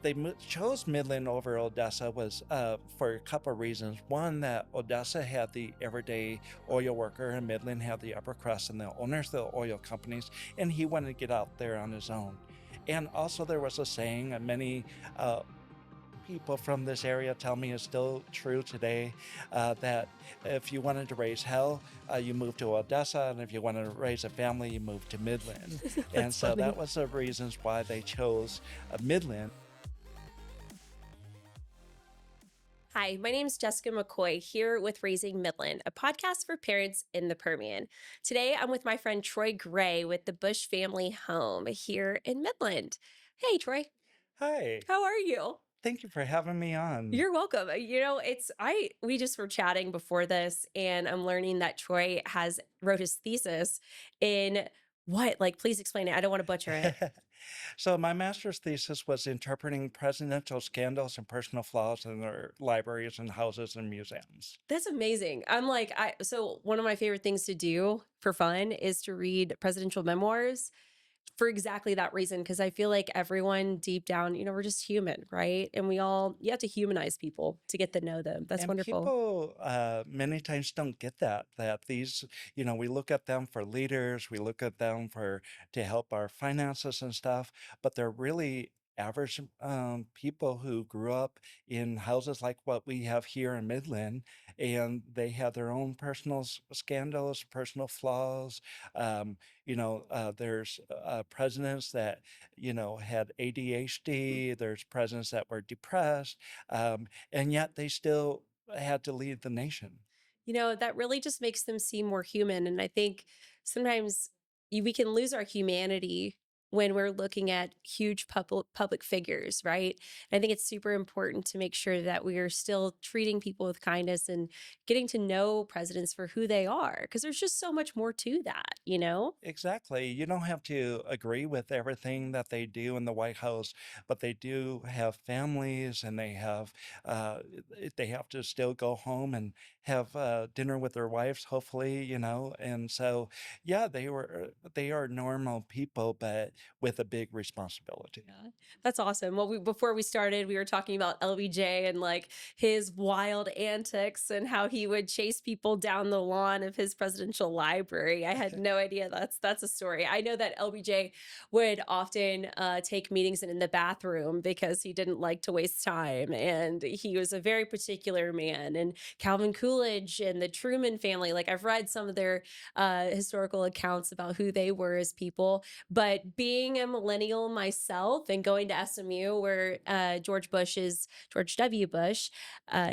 they chose Midland over Odessa was for a couple of reasons. One, that Odessa had the everyday oil worker and Midland had the upper crust and the owners of the oil companies, and he wanted to get out there on his own. And also, there was a saying, and many people from this area tell me is still true today, that if you wanted to raise hell, you moved to Odessa, and if you wanted to raise a family, you moved to Midland. And That's so that funny. was the reasons why they chose Midland. Hi, my name is Jessica McCoy here with Raising Midland, a podcast for parents in the Permian. Today, I'm with my friend Troy Gray with the Bush Family Home here in Midland. Hey, Troy, Hi, how are you? thank you for having me on. You're welcome. We just were chatting before this, and I'm learning that Troy has wrote his thesis in what? Like, please explain it. I don't want to butcher it. So my master's thesis was interpreting presidential scandals and personal flaws in their libraries and houses and museums. That's amazing. So one of my favorite things to do for fun is to read presidential memoirs for exactly that reason. Cause I feel like everyone deep down, we're just human, right? And you have to humanize people to get to know them. That's And wonderful. people many times don't get that these, we look at them for leaders, we look at them for to help our finances and stuff, but they're really average people who grew up in houses like what we have here in Midland, and they have their own personal scandals, personal flaws. There's presidents that, had ADHD, there's presidents that were depressed, and yet they still had to lead the nation. That really just makes them seem more human. And I think sometimes we can lose our humanity when we're looking at huge public figures, right? And I think it's super important to make sure that we are still treating people with kindness and getting to know presidents for who they are, because there's just so much more to that, you know? Exactly. You don't have to agree with everything that they do in the White House, but they do have families, and they have to still go home and have dinner with their wives, hopefully, And so, yeah, they are normal people, but with a big responsibility. Yeah. That's awesome. Well, before we started, we were talking about LBJ and like his wild antics and how he would chase people down the lawn of his presidential library. I had no idea that's a story. I know that LBJ would often take meetings in the bathroom because he didn't like to waste time, and he was a very particular man. And Calvin Coolidge and the Truman family, like I've read some of their historical accounts about who they were as people, but being a millennial myself and going to SMU, where George W. Bush,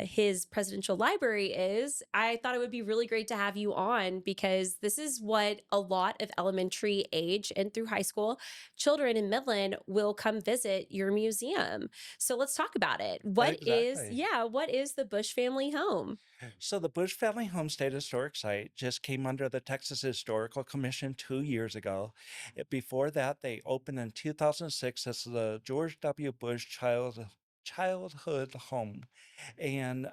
his presidential library is, I thought it would be really great to have you on, because this is what a lot of elementary age and through high school children in Midland will come visit your museum. So let's talk about it. Exactly. What is the Bush family home? So the Bush Family Homestead Historic Site just came under the Texas Historical Commission 2 years ago. Before that, they opened in 2006 as the George W. Bush Childhood Home. And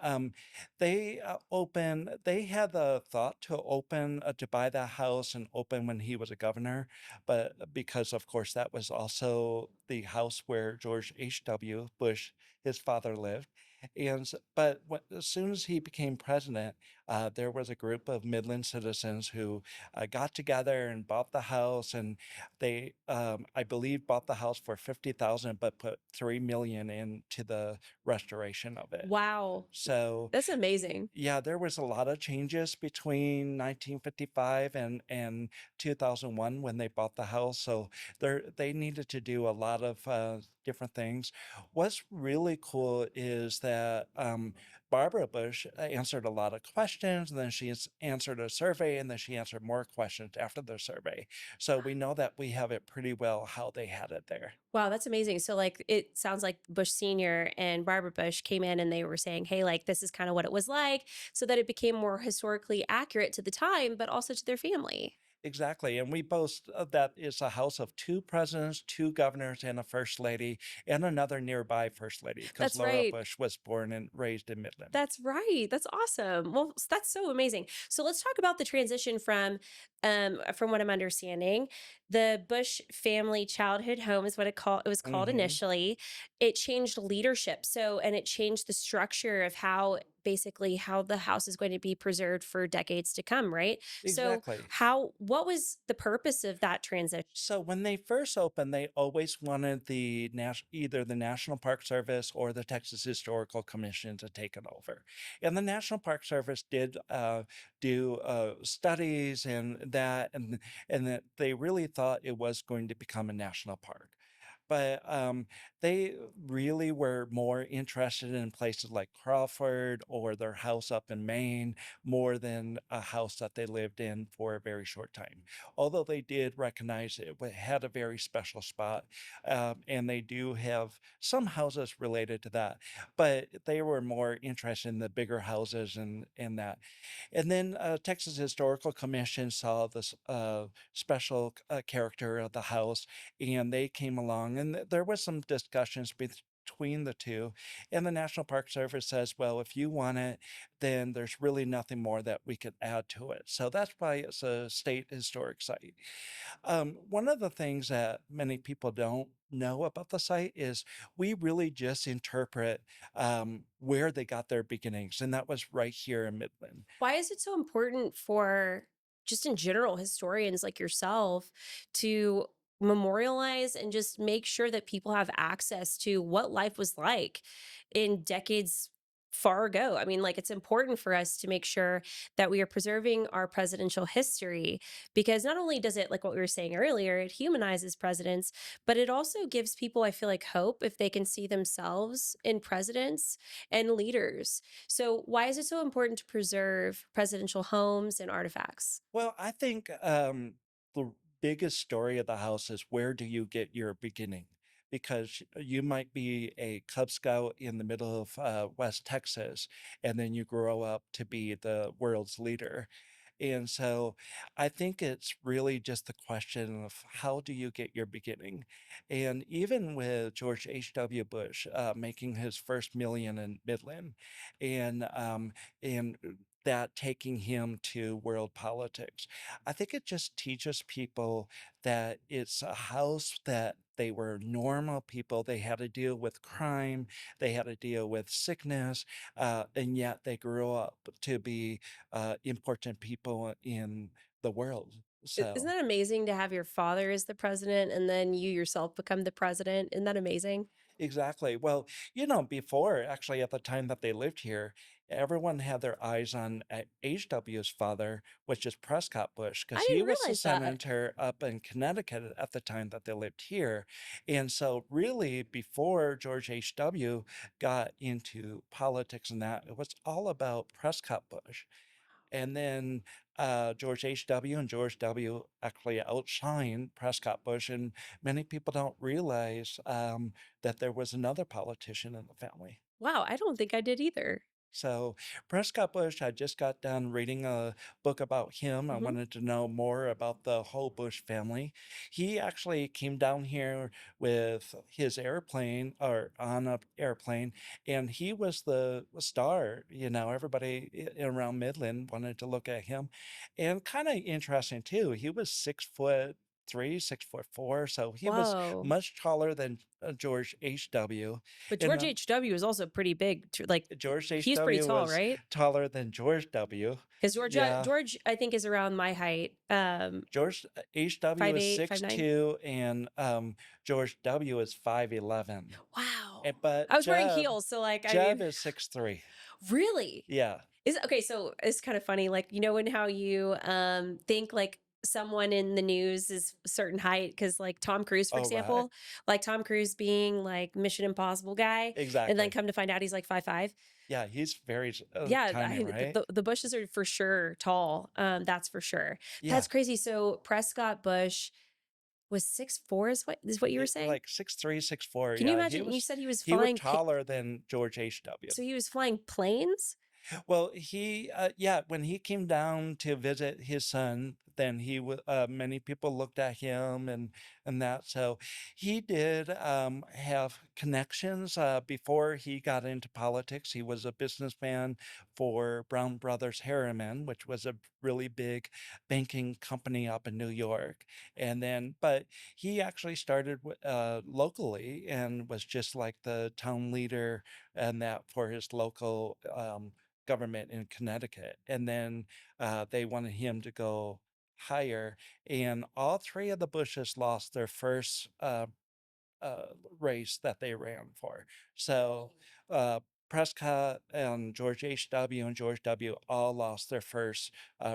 they had the thought to open, to buy that house and open when he was a governor, but because, of course, that was also the house where George H.W. Bush, his father, lived. As soon as he became president, there was a group of Midland citizens who got together and bought the house, and they, I believe, bought the house for 50,000, but put 3 million into the restoration of it. Wow, So that's amazing. yeah, there was a lot of changes between 1955 and 2001 when they bought the house. So they needed to do a lot of different things. What's really cool is that Barbara Bush answered a lot of questions, and then answered a survey, and then she answered more questions after the survey. So we know that we have it pretty well how they had it there. Wow, that's amazing. So, like, it sounds like Bush Sr. and Barbara Bush came in and they were saying, hey, like, this is kind of what it was like, so that it became more historically accurate to the time, but also to their family. Exactly. And we boast that it's a house of two presidents, two governors, and a first lady, and another nearby first lady, because That's Laura right. Bush was born and raised in Midland. That's right. That's awesome. Well, that's so amazing. So let's talk about the transition from what I'm understanding, the Bush family childhood home is what it was called Mhm. initially. It changed leadership. So, and it changed the structure of how basically how the house is going to be preserved for decades to come, right? So, Exactly. what was the purpose of that transition? So when they first opened, they always wanted either the National Park Service or the Texas Historical Commission to take it over. And the National Park Service did do studies and that they really thought it was going to become a national park. But they really were more interested in places like Crawford or their house up in Maine more than a house that they lived in for a very short time. Although they did recognize it had a very special spot, and they do have some houses related to that, but they were more interested in the bigger houses and that. And then Texas Historical Commission saw this special character of the house, and they came along, and there was some discussions between the two. And the National Park Service says, well, if you want it, then there's really nothing more that we could add to it. So that's why it's a state historic site. One of the things that many people don't know about the site is we really just interpret where they got their beginnings, and that was right here in Midland. Why is it so important for just in general historians like yourself to memorialize and just make sure that people have access to what life was like in decades far ago? I mean, like it's important for us to make sure that we are preserving our presidential history because not only does it, like what we were saying earlier, it humanizes presidents, but it also gives people, I feel like, hope if they can see themselves in presidents and leaders. So, why is it so important to preserve presidential homes and artifacts? Well, I think the biggest story of the house is where do you get your beginning? Because you might be a Cub Scout in the middle of West Texas, and then you grow up to be the world's leader. And so I think it's really just the question of how do you get your beginning? And even with George H.W. Bush making his first million in Midland and that taking him to world politics, I think it just teaches people that it's a house that they were normal people. They had to deal with crime, they had to deal with sickness, and yet they grew up to be important people in the world. Isn't So, that amazing to have your father as the president and then you yourself become the president? Isn't that amazing? exactly. Well, before, actually, at the time that they lived here, everyone had their eyes on H.W.'s father, which is Prescott Bush, I because he didn't was the realize that. senator up in Connecticut at the time that they lived here. And so, really, before George H.W. got into politics and that, it was all about Prescott Bush. And then George H.W. and George W. actually outshined Prescott Bush. And many people don't realize that there was another politician in the family. Wow, I don't think I did either. So, Prescott Bush, I just got done reading a book about him. I Mhm. wanted to know more about the whole Bush family. He actually came down here with his airplane or on a airplane, and he was the star. Everybody around Midland wanted to look at him. And kind of interesting too, he was 6'3", 6'4", so he was Whoa. much taller than George H.W. But And George H.W. is also pretty big. Like, George he's pretty H.W. tall, was right? taller than George W. Because Yeah. George, I think, is around my height. George H.W. Five is eight, five six nine. two, and George W. is 5'11". Wow. But I was wearing heels, so like, I Jeb mean, is 6'3". really? Yeah. Is okay, so it's kind of funny, like, you know, when how you think like someone in the news is a certain height, because like Tom Cruise, for Oh, right. example, like Tom Cruise being like Mission Impossible guy, and then Exactly. come to find out he's like 5'5". Yeah, he's very Yeah, tiny, right? the Bushes are for sure tall. That's for sure. Yeah. That's crazy. So Prescott Bush was 6'4", is what you were saying? Like 6'3", 6'4". Can you Yeah, imagine? You said he was he was flying taller than George H.W. so he was flying planes? Well, yeah, when he came down to visit his son, then many people looked at him and that. So he did have connections before he got into politics. He was a businessman for Brown Brothers Harriman, which was a really big banking company up in New York. And then, but he actually started locally and was just like the town leader and that for his local government in Connecticut. And then they wanted him to go higher. And all three of the Bushes lost their first uh, race that they ran for. So uh, Prescott and George H.W. and George W. all lost their first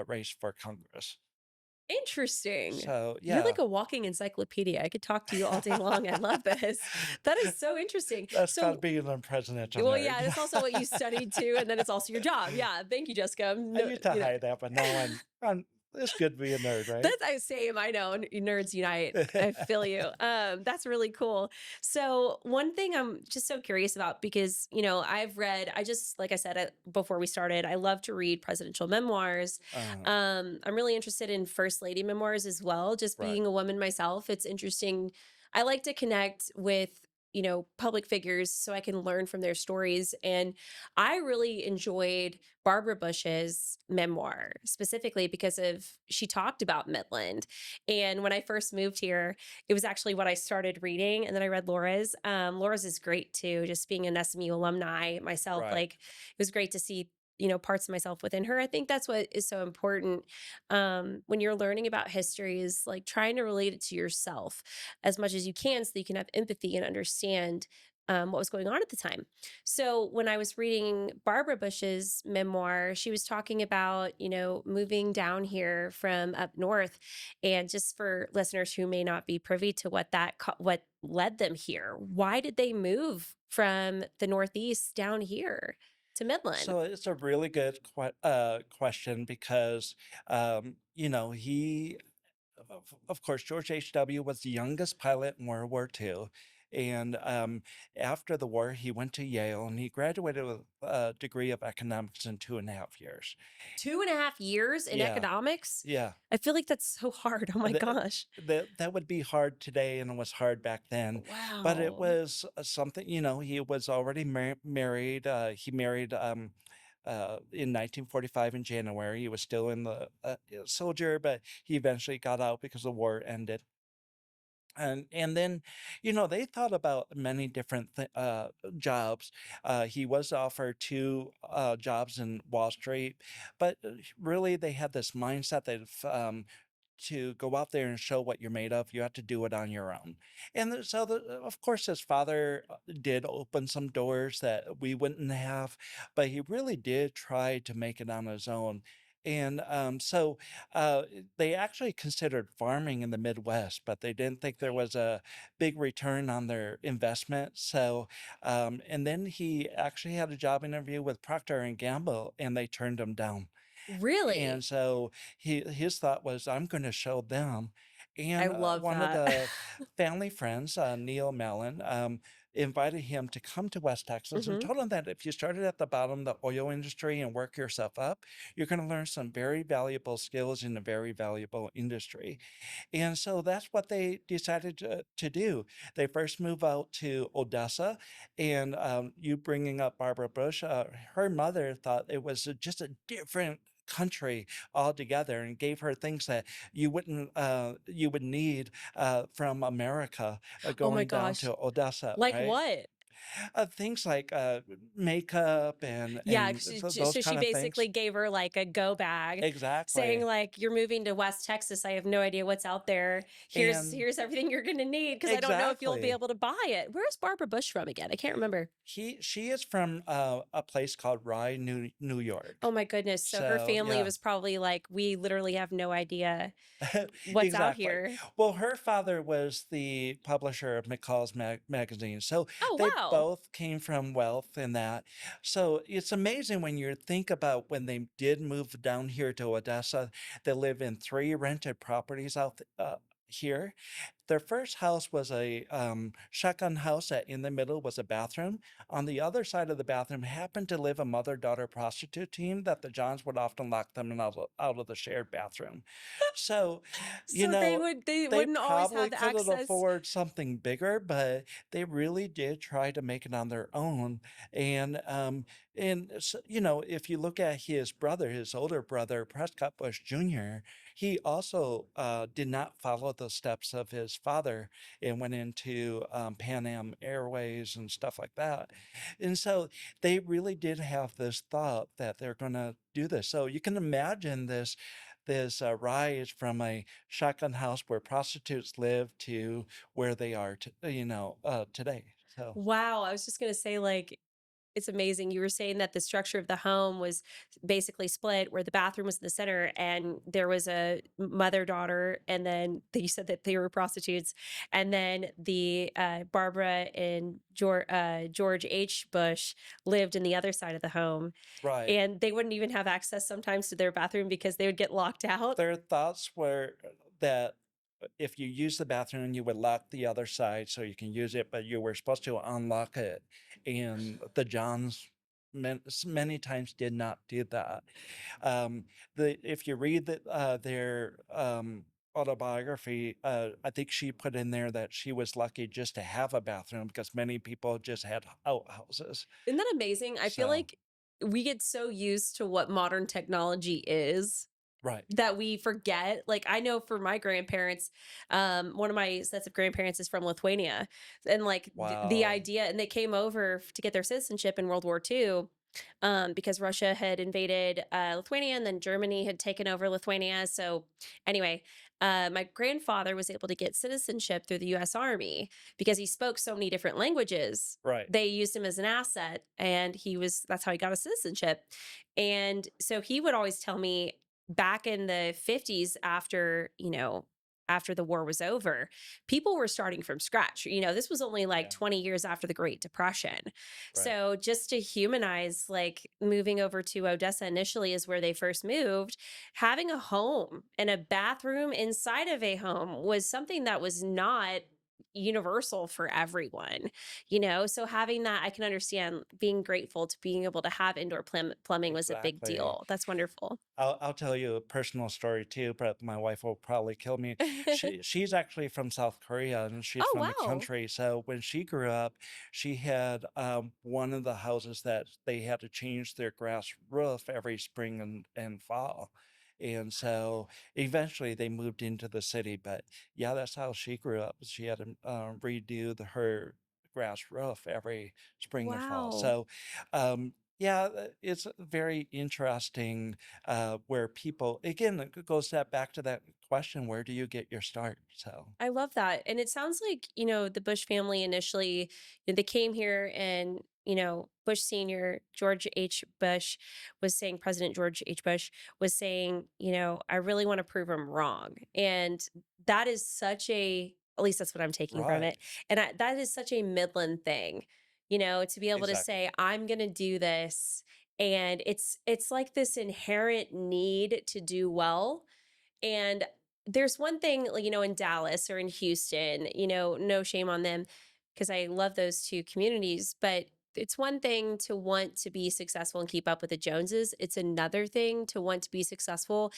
race for Congress. Interesting. So You're yeah, like a walking encyclopedia. I could talk to you all day long. I love this. That is so interesting. that's called So, being a presidential well, yeah, nerd. it's also what you studied too, and then it's also your job. Yeah, thank you, Jessica. I No, used to hide that, but now I'm it's good to be a nerd, right? that's I same. I know nerds unite. I feel you. That's really cool. So one thing I'm just so curious about because I've read. I just like I said before we started. I love to read presidential memoirs. uh, I'm really interested in first lady memoirs as well. Just right. being a woman myself, it's interesting. I like to connect with public figures so I can learn from their stories. And I really enjoyed Barbara Bush's memoir specifically because of she talked about Midland. And when I first moved here, it was actually what I started reading. And then I read Laura's. Laura's is great too, just being an SMU alumni myself. Right. Like it was great to see parts of myself within her. I think that's what is so important when you're learning about history is like trying to relate it to yourself as much as you can so that you can have empathy and understand what was going on at the time. So when I was reading Barbara Bush's memoir, she was talking about, moving down here from up north. And just for listeners who may not be privy to what led them here, why did they move from the Northeast down here to Midland? So it's a really good question because, he of course, George H.W. was the youngest pilot in World War II. And after the war, he went to Yale and he graduated with a degree of economics in 2.5 years. 2.5 years in Yeah, economics? yeah. I feel like that's so hard. Oh my Th- gosh. that would be hard today and it was hard back then. But it Wow. was something, he was already married. He married in 1945 in January. He was still in the soldier, but he eventually got out because the war ended. And then, they thought about many different jobs. He was offered two jobs in Wall Street, but really they had this mindset that if to go out there and show what you're made of, you have to do it on your own. And of course, his father did open some doors that we wouldn't have, but he really did try to make it on his own. And they actually considered farming in the Midwest, but they didn't think there was a big return on their investment. So, and then he actually had a job interview with Procter and Gamble, and they turned him down. And Really? so his thought was, I'm going to show them. I And love one of that. the family friends, Neil Mellon, invited him to come to West Texas and Mhm. told him that if you started at the bottom, the oil industry, and work yourself up, you're going to learn some very valuable skills in a very valuable industry. And so that's what they decided to do. They first moved out to Odessa, and you bringing up Barbara Bush, her mother thought it was just a different country altogether and gave her things that you would need from America Oh my going down gosh. to Odessa, Like right? what? Things like makeup Yeah, and those so she kind of basically things. gave her like a go bag saying Exactly. like you're moving to West Texas. I have no idea what's out there. Here's And here's everything you're going to need because I don't know if you'll be exactly. able to buy it. Where's Barbara Bush from again? I can't remember. She is from a place called Rye, New Oh York. my goodness. So her So family yeah, was probably like we literally have no idea what's out exactly. here. Well, her father was the publisher of McCall's magazine, so Oh they wow. both came from wealth and that. So it's amazing when you think about when they did move down here to Odessa. They live in three rented properties here. Their first house was a shotgun house that in the middle was a bathroom. On the other side of the bathroom happened to live a mother-daughter prostitute team that the Johns would often lock them in out of the shared bathroom. So, you So know, they they wouldn't always probably have the couldn't access. afford something bigger, but they really did try to make it on their own. And if you look at his brother, his older brother, Prescott Bush Jr., he also did not follow the steps of his father and went into Pan Am Airways and stuff like that. And so they really did have this thought that they're going to do this. So you can imagine this rise from a shotgun house where prostitutes live to where they are, today. So Wow, I was just gonna say, like, it's amazing. You were saying that the structure of the home was basically split, where the bathroom was in the center, and there was a mother daughter, and then you said that they were prostitutes, and then the Barbara and George H. Bush lived in the other side of the home, right. and they wouldn't even have access sometimes to their bathroom because they would get locked out. Their thoughts were that if you use the bathroom, you would lock the other side so you can use it, but you were supposed to unlock it. And the Johns many times did not do that. Um, if you read their autobiography, I think she put in there that she was lucky just to have a bathroom because many people just had outhouses. Isn't that amazing? I feel So, like we get so used to what modern technology is right. that we forget. Like, I know for my grandparents, one of my sets of grandparents is from Lithuania, and like the Wow. idea, and they came over to get their citizenship in World War II, because Russia had invaded Lithuania, and then Germany had taken over Lithuania. So anyway, my grandfather was able to get citizenship through the U.S. Army because he spoke so many different languages. Right. They used him as an asset, and that's how he got a citizenship. And so he would always tell me, back in the 50s, after the war was over, people were starting from scratch. This was only like Yeah. 20 years after the Great Depression. Right. So just to humanize, like, moving over to Odessa initially is where they first moved, having a home and a bathroom inside of a home was something that was not universal for everyone. So having that, I can understand being grateful to being able to have indoor plumbing was a big Exactly. deal. That's wonderful. I'll tell you a personal story too, but my wife will probably kill me. She's actually from South Korea and she's Oh, from the wow. country. So when she grew up, she had one of the houses that they had to change their grass roof every spring and fall. And so eventually they moved into the city. But yeah, that's how she grew up. She had to redo her grass roof every spring and fall. Wow. So yeah, it's very interesting where people again it goes that back to that question, where do you get your start? So I love that. And it sounds like, the Bush family initially, they came here, and, Bush Sr., George H. Bush was saying, President George H. Bush was saying, I really want to prove him wrong. And that is at least that's what I'm taking from right, it. And that is such a Midland thing, to be able to exactly, say, I'm going to do this. And it's like this inherent need to do well. And there's one thing, like, in Dallas or in Houston, no shame on them because I love those two communities, but it's one thing to want to be successful and keep up with the Joneses. It's another thing to want to be successful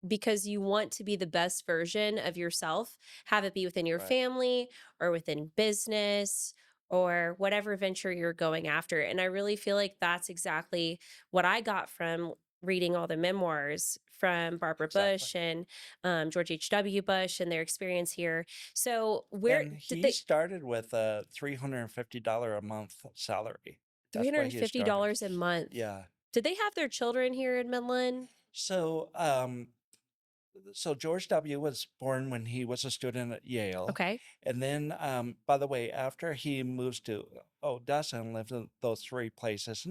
because you want to be the best version of yourself, have it be within your right, family or within business or whatever venture you're going after. And I really feel like that's exactly what I got from reading all the memoirs from Barbara exactly. Bush and George H.W. Bush and their experience here. So, where And did he they? started with a $350 a month salary. That's why he started. $350 a month. Yeah. Did they have their children here in Midland? So so George W. was born when he was a student at Yale. Okay. And then, by the way, after he moves to Odessa and lived in those three places,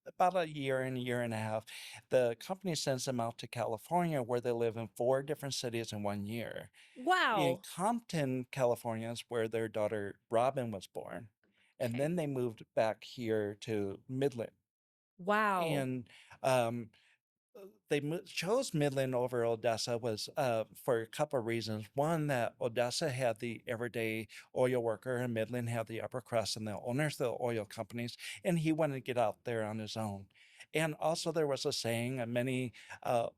about a year and a year and a half, the company sends them out to California where they live in four different cities in 1 year. In Wow. Compton, California is where their daughter Robin was born. And Okay. then they moved back here to Midland. Wow. And um, chose Midland over Odessa was for a couple of reasons. One, that Odessa had the everyday oil worker and Midland had the upper crust and the owners of the oil companies, and he wanted to get out there on his own. And also, there was a saying, and many uh,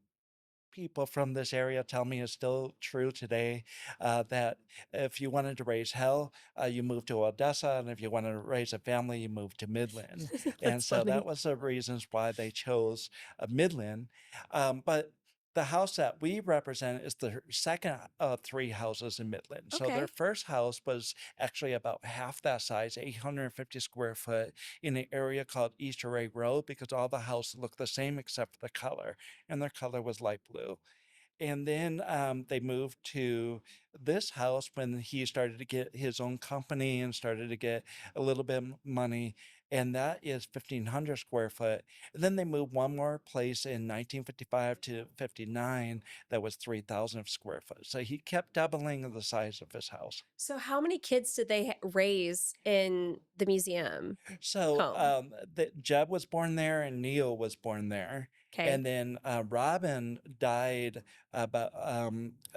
people from this area tell me is still true today, that if you wanted to raise hell, you move to Odessa, and if you wanted to raise a family, you move to Midland. And That's so that funny. was the reasons why they chose Midland. But the house that we represent is the second of three houses in Midland. So their Okay. first house was actually about half that size, 850 square foot, in an area called East Array Road, because all the houses look the same except for the color, and their color was light blue. And then they moved to this house when he started to get his own company and started to get a little bit money. And that is 1,500 square foot. And then they moved one more place in 1955 to 59 that was 3,000 square foot. So he kept doubling the size of his house. So how many kids did they raise in the museum So, home? Jeb was born there and Neil was born there. Okay. And then Robin died about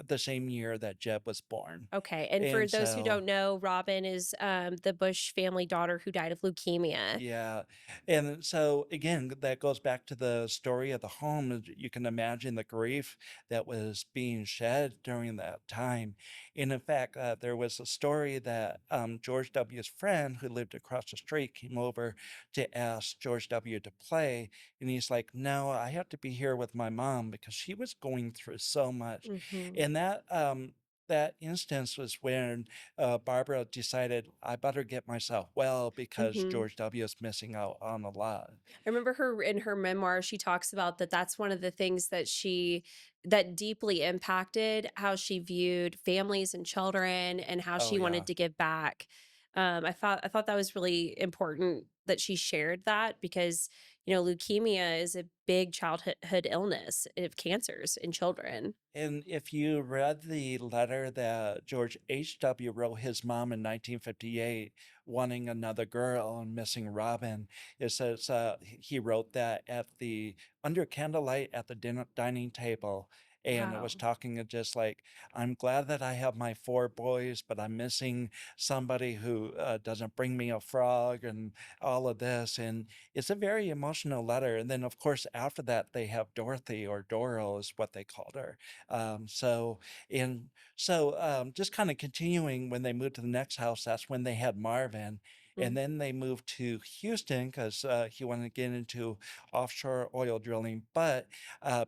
the same year that Jeb was born. Okay. And for And those who so, don't know, Robin is the Bush family daughter who died of leukemia. yeah. And so, again, that goes back to the story of the home. You can imagine the grief that was being shed during that time. And in fact, there was a story that George W.'s friend who lived across the street came over to ask George W. to play. And he's like, no, I have to be here with my mom because she was going through so much. Hmm. And that instance was when Barbara decided I better get myself well because Hmm. George W. is missing out on a lot. I remember her in her memoir, she talks about that that's one of the things that that deeply impacted how she viewed families and children and how Oh she yeah. wanted to give back. I thought that was really important that she shared that because leukemia is a big childhood illness of cancers in children. And if you read the letter that George H.W. wrote his mom in 1958, wanting another girl and missing Robin, it says he wrote that at the under candlelight at the dining table. And it was Wow. talking of just like, I'm glad that I have my four boys, but I'm missing somebody who doesn't bring me a frog and all of this. And it's a very emotional letter. And then, of course, after that, they have Dorothy, or Doro is what they called her. So and just kind of continuing when they moved to the next house, that's when they had Marvin. Mm. And then they moved to Houston because he wanted to get into offshore oil drilling. But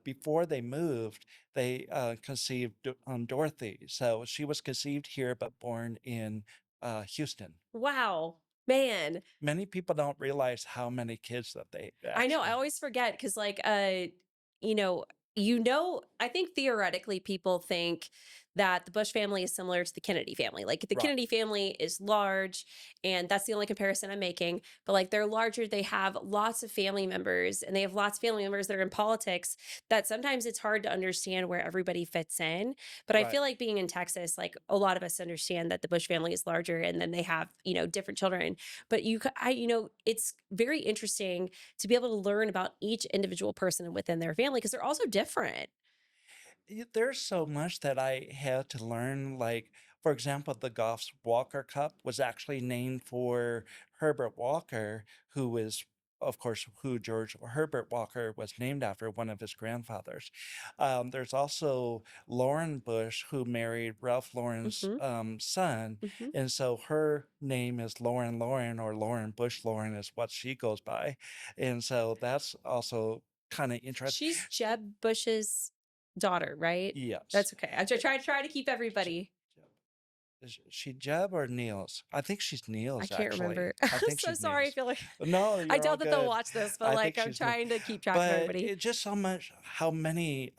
before they moved, they conceived Dorothy. So she was conceived here, but born in Houston. Wow, man. Many people don't realize how many kids that they I know, I actually. always forget because, like, you know I think theoretically people think that the Bush family is similar to the Kennedy family. Like, the Right. Kennedy family is large, and that's the only comparison I'm making, but, like, they're larger, they have lots of family members, and they have lots of family members that are in politics that sometimes it's hard to understand where everybody fits in, but I Right. feel like being in Texas, like, a lot of us understand that the Bush family is larger, and then they have, different children, but it's very interesting to be able to learn about each individual person within their family because they're also different. There's so much that I had to learn. Like, for example, the Goff's Walker Cup was actually named for Herbert Walker, who is, of course, who George Herbert Walker was named after, one of his grandfathers. There's also Lauren Bush, who married Ralph Lauren's Mhm, son. mhm. And so her name is Lauren, or Lauren Bush Lauren is what she goes by. And so that's also kind of interesting. She's Jeb Bush's daughter, right? Yes. That's okay. I try to keep J everybody. Jeb. Is she Jeb or Niels? I think she's I Niels, can't remember. actually. I'm I think so she's sorry. I Niels. feel like No, I you're all doubt that they'll good. watch this, but, I like, think I'm she's Niels. trying to keep track of But everybody. it's just so much how many,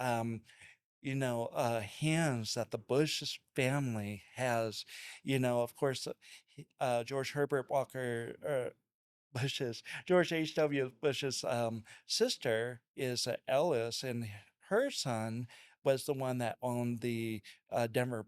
hands that the Bush family has. Of course, George Herbert Walker, George H.W. Bush's sister is Ellis, and her son was the one that owned the Denver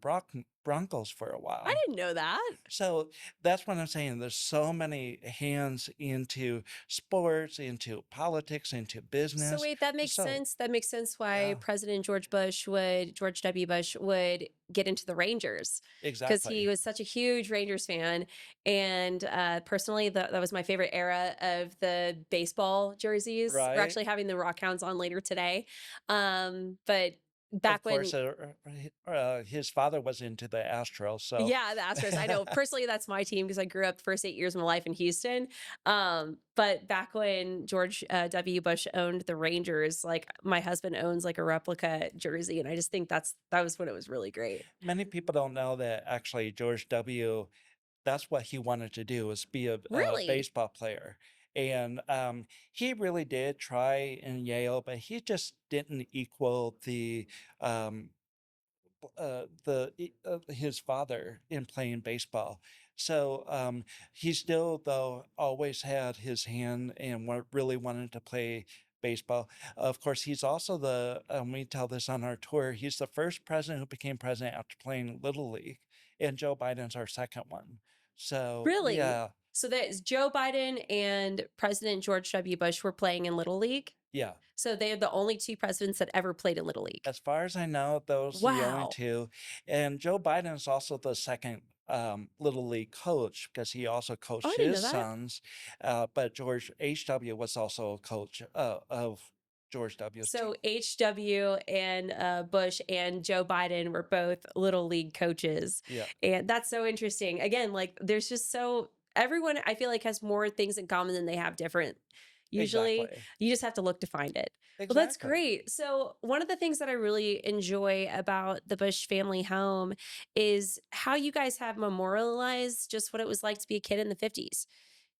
Broncos for a I while. didn't know that. So that's what I'm saying. There's so many hands into sports, into politics, into So business. wait, that makes So sense. That makes sense why yeah, George W. Bush would get into the Rangers because he exactly. was such a huge Rangers fan. And personally, that was my favorite era of the baseball jerseys. We're Right. actually having the Rockhounds on later today. But Of back course, when his father was into the Astros, so Yeah, the Astros. I know. Personally, that's my team because I grew up the first 8 years of my life in Houston. But back when George W. Bush owned the Rangers, like my husband owns like a replica jersey, and I just think that was when it was really great. many people don't know that actually George W. That's what he wanted to do was be a Really, baseball player. And he really did try in Yale, but he just didn't equal um, his father in playing baseball. So he still though always had his hand and really wanted to play baseball. Of course, he's also we tell this on our tour. He's the first president who became president after playing Little League, and Joe Biden's our second one. So really. yeah, So that is Joe Biden and President George W. Bush were playing in Little League. yeah. So they are the only two presidents that ever played in Little League. As far as I know, those are the only Wow. two. And Joe Biden is also the second Little League coach because he also Oh, I coached didn't know his that. sons. But George H.W. was also a coach of George W.'s team. So HW and Bush and Joe Biden were both little league coaches. Yeah, And that's so interesting. Again, like there's just so everyone I feel like has more things in common than they have different. Usually, exactly. you just have to look to find it. Well, that's Exactly. great. So, one of the things that I really enjoy about the Bush family home is how you guys have memorialized just what it was like to be a kid in the 50s,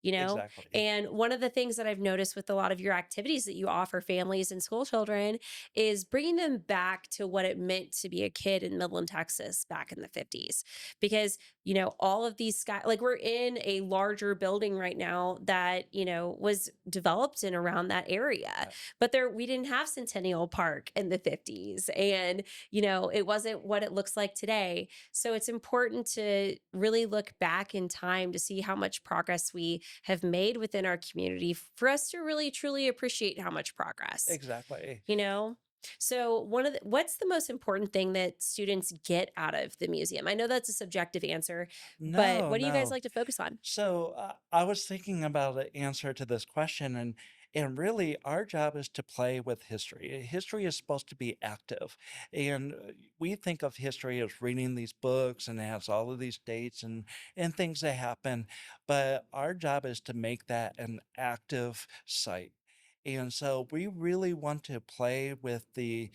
you know? Exactly. And one of the things that I've noticed with a lot of your activities that you offer families and school children is bringing them back to what it meant to be a kid in Midland, Texas back in the 50s. Because, all of these sky, like we're in a larger building right now that, was developed in around that area. Yeah, But we didn't have Centennial Park in the 50s. And, it wasn't what it looks like today. So it's important to really look back in time to see how much progress we have made within our community for us to really truly appreciate how much progress, exactly. you know? So what's the most important thing that students get out of the museum? I know that's a subjective answer, but No, what do you guys no. like to focus on? So I was thinking about the answer to this question, and really, our job is to play with history. History is supposed to be active, and we think of history as reading these books and it has all of these dates and things that happen. But our job is to make that an active site. And so we really want to play with the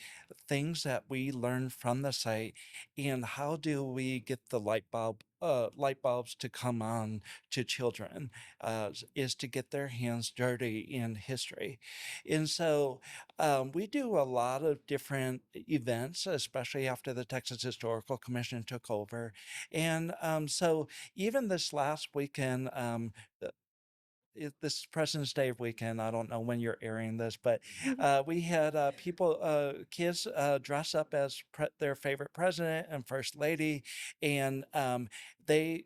things that we learn from the site and how do we get the light bulbs to come on to children is to get their hands dirty in history. And so we do a lot of different events, especially after the Texas Historical Commission took over. And so even this last weekend, this is President's Day weekend. I don't know when you're airing this, but we had kids dress up as their favorite president and first lady, and they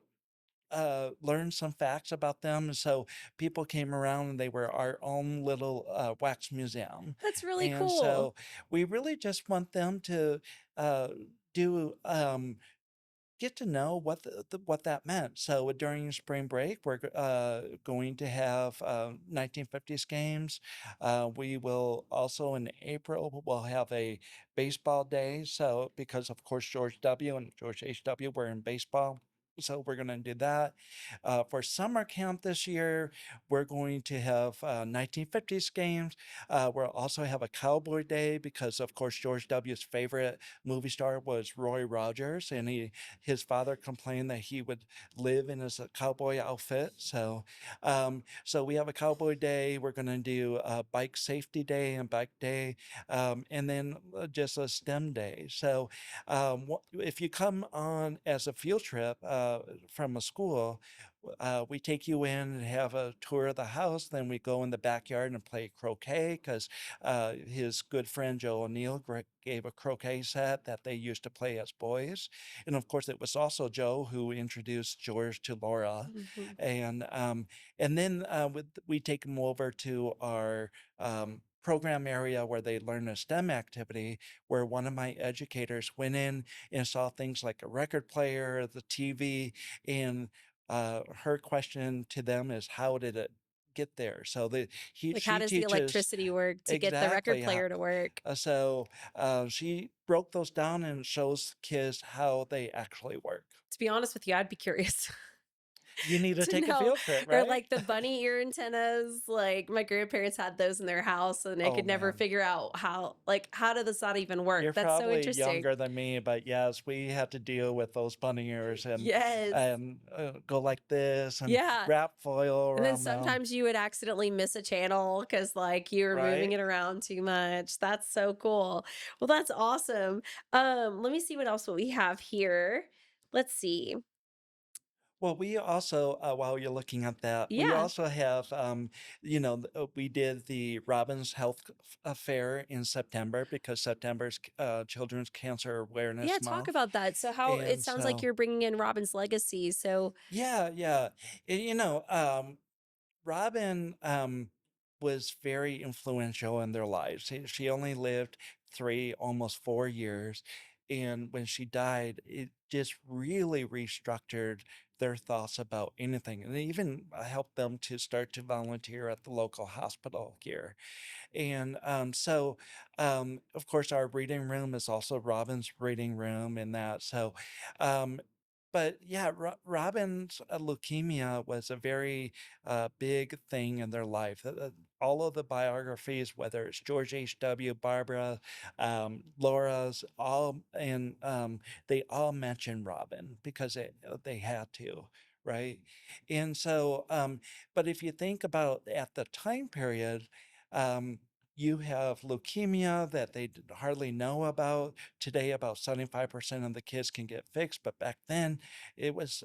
learned some facts about them. So people came around and they were our own little wax museum. That's really And cool. so we really just want them to uh, do get to know what that meant. So during spring break, we're going to have 1950s games. We will also in April we'll have a baseball day. So because of course George W. and George H.W. were in baseball. So we're going to do that. For summer camp this year, we're going to have 1950s games. We'll also have a cowboy day because, of course, George W.'s favorite movie star was Roy Rogers, and his father complained that he would live in his cowboy outfit. So we have a cowboy day. We're going to do a bike safety day and bike day, and then just a STEM day. So if you come on as a field trip, from a school, we take you in and have a tour of the house. Then we go in the backyard and play croquet because his good friend Joe O'Neill gave a croquet set that they used to play as boys. And of course, it was also Joe who introduced George to Laura. Mhm. And then we take them over to our program area where they learn a STEM activity, where one of my educators went in and saw things like a record player, the TV, and her question to them is, "How did it get there?" So Like, how she does the teaches electricity work to get the record exactly how. player to work? She broke those down and shows kids how they actually work. To be honest with you, I'd be curious. You need to To take a know, field trip, or right? like the bunny ear antennas, like my grandparents had those in their house and I Oh could never man. figure out how did this not even work? You're That's so probably interesting. younger than me, but yes, we had to deal with those bunny ears Yes. go like this and Yeah. wrap foil And then around them, sometimes you would accidentally miss a channel because like you were moving right? it around too much. That's so cool. Well, that's awesome. Let me see what else we have here. Let's see. Well, we also, while you're looking at that, we Yeah. also have, we did the Robbins Health Fair in September because September's Children's Cancer Yeah, Awareness talk Month. about that. So how it And sounds like so, you're bringing in Robin's legacy. So, yeah, yeah. Robin was very influential in their lives. She only lived 3, almost 4 years. And when she died, it just really restructured their thoughts about anything. And it even helped them to start to volunteer at the local hospital here. Of course, our reading room is also Robin's reading room and that. But yeah, Robin's leukemia was a very big thing in their life. All of the biographies, whether it's George H.W., Barbara, Laura's, they all mention Robin because they had to, right? And so, but if you think about at the time period, um, you have leukemia that they hardly know about. Today, about 75% of the kids can get fixed, but back then it was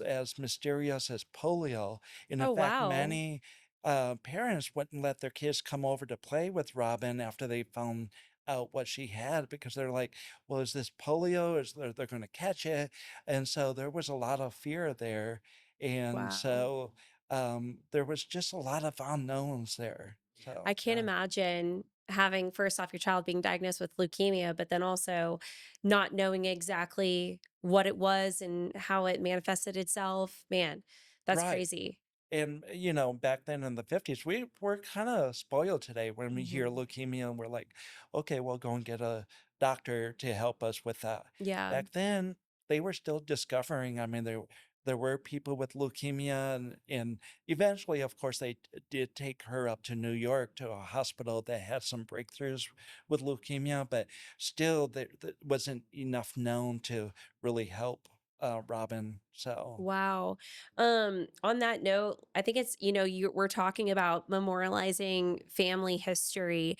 as mysterious as polio. And in oh fact, wow. many parents wouldn't let their kids come over to play with Robin after they found out what she had because they're like, well, is this polio? Is they're going to catch it? And so there was a lot of fear there. And Wow. so there was just a lot of unknowns there. I So, can't yeah. imagine having first off your child being diagnosed with leukemia, but then also not knowing exactly what it was and how it manifested itself. Man, that's Right. crazy. And, back then in the 50s, we were kind of spoiled today when we hear Mhm. leukemia and we're like, okay, we'll go and get a doctor to help us with that. Yeah. Back then, they were still discovering. I mean, there were people with leukemia, and eventually, of course, they did take her up to New York to a hospital that had some breakthroughs with leukemia, but still, there wasn't enough known to really help Robin. So, Wow. On that note, I think it's, we're talking about memorializing family history.